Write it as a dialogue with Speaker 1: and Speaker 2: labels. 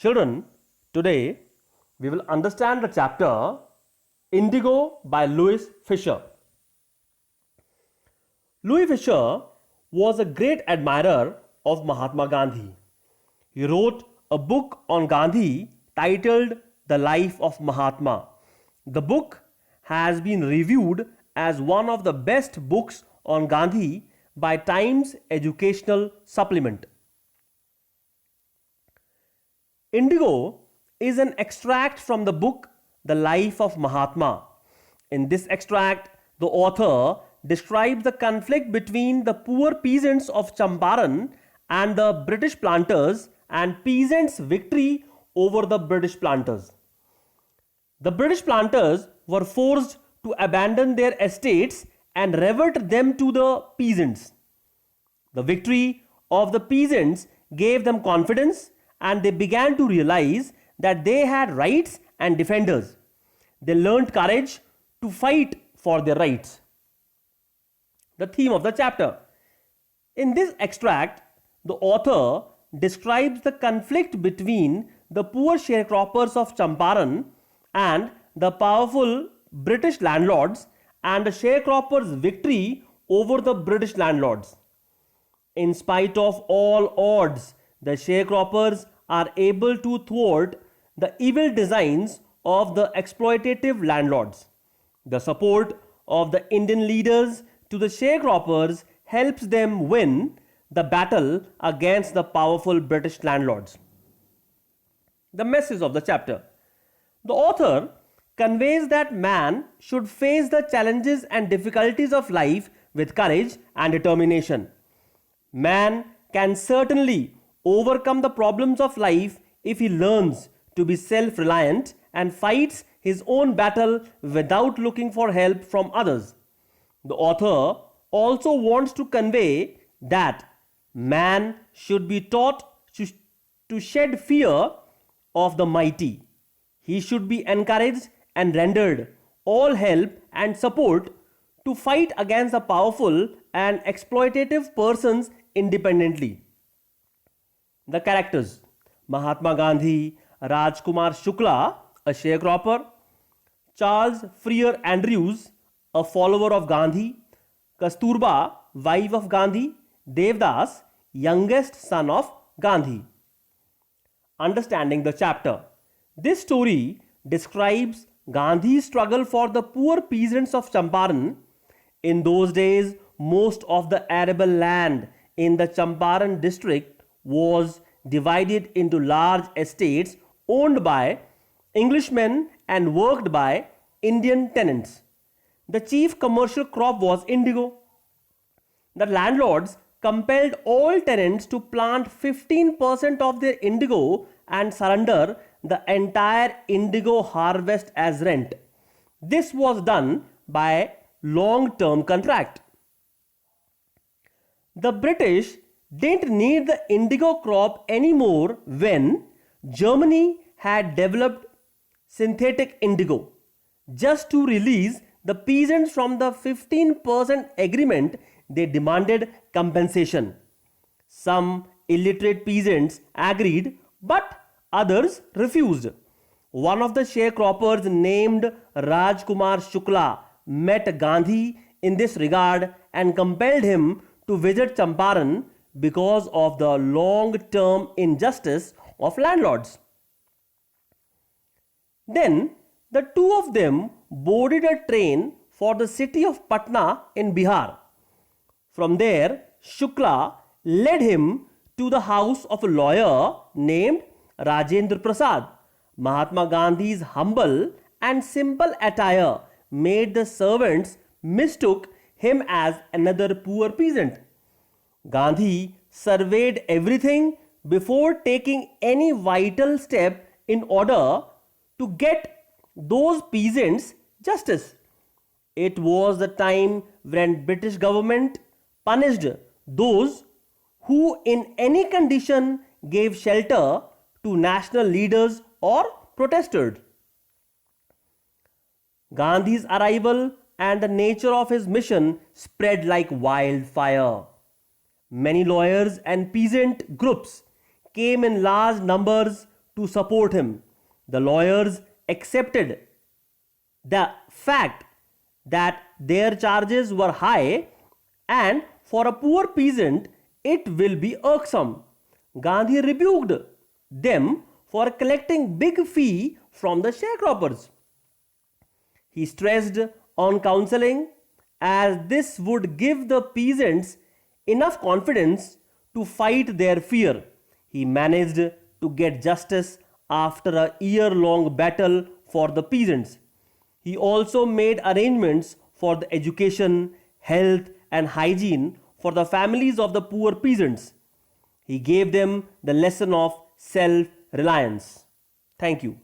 Speaker 1: Children, today we will understand the chapter Indigo by Louis Fischer. Louis Fischer was a great admirer of Mahatma Gandhi. He wrote a book on Gandhi titled The Life of Mahatma. The book has been reviewed as one of the best books on Gandhi by Times Educational Supplement. Indigo is an extract from the book The Life of Mahatma. In this extract, the author describes the conflict between the poor peasants of Champaran and the British planters and peasants' victory over the British planters. The British planters were forced to abandon their estates and revert them to the peasants. The victory of the peasants gave them confidence, and they began to realize that they had rights and defenders. They learned courage to fight for their rights. The theme of the chapter. In this extract, the author describes the conflict between the poor sharecroppers of Champaran and the powerful British landlords and the sharecroppers' victory over the British landlords. In spite of all odds, the sharecroppers are able to thwart the evil designs of the exploitative landlords. The support of the Indian leaders to the sharecroppers helps them win the battle against the powerful British landlords. The message of the chapter. The author conveys that man should face the challenges and difficulties of life with courage and determination. Man can certainly overcome the problems of life if he learns to be self-reliant and fights his own battle without looking for help from others. The author also wants to convey that man should be taught to shed fear of the mighty. He should be encouraged and rendered all help and support to fight against the powerful and exploitative persons independently. The characters: Mahatma Gandhi, Rajkumar Shukla, a sharecropper; Charles Freer Andrews, a follower of Gandhi; Kasturba, wife of Gandhi; Devdas, youngest son of Gandhi. Understanding the chapter. This story describes Gandhi's struggle for the poor peasants of Champaran. In those days, most of the arable land in the Champaran district was divided into large estates owned by Englishmen and worked by Indian tenants. The chief commercial crop was indigo. The landlords compelled all tenants to plant 15% of their indigo and surrender the entire indigo harvest as rent. This was done by long-term contract. The British didn't need the indigo crop anymore when Germany had developed synthetic indigo. Just to release the peasants from the 15% agreement, they demanded compensation. Some illiterate peasants agreed, but others refused. One of the sharecroppers named Rajkumar Shukla met Gandhi in this regard and compelled him to visit Champaran because of the long-term injustice of landlords. Then the two of them boarded a train for the city of Patna in Bihar. From there, Shukla led him to the house of a lawyer named Rajendra Prasad. Mahatma Gandhi's humble and simple attire made the servants mistook him as another poor peasant. Gandhi surveyed everything before taking any vital step in order to get those peasants justice. It was the time when British government punished those who in any condition gave shelter to national leaders or protested. Gandhi's arrival and the nature of his mission spread like wildfire. Many lawyers and peasant groups came in large numbers to support him. The lawyers accepted the fact that their charges were high and for a poor peasant it will be irksome. Gandhi rebuked them for collecting big fee from the sharecroppers. He stressed on counseling as this would give the peasants enough confidence to fight their fear. He managed to get justice after a year-long battle for the peasants. He also made arrangements for the education, health, and hygiene for the families of the poor peasants. He gave them the lesson of self reliance. Thank you.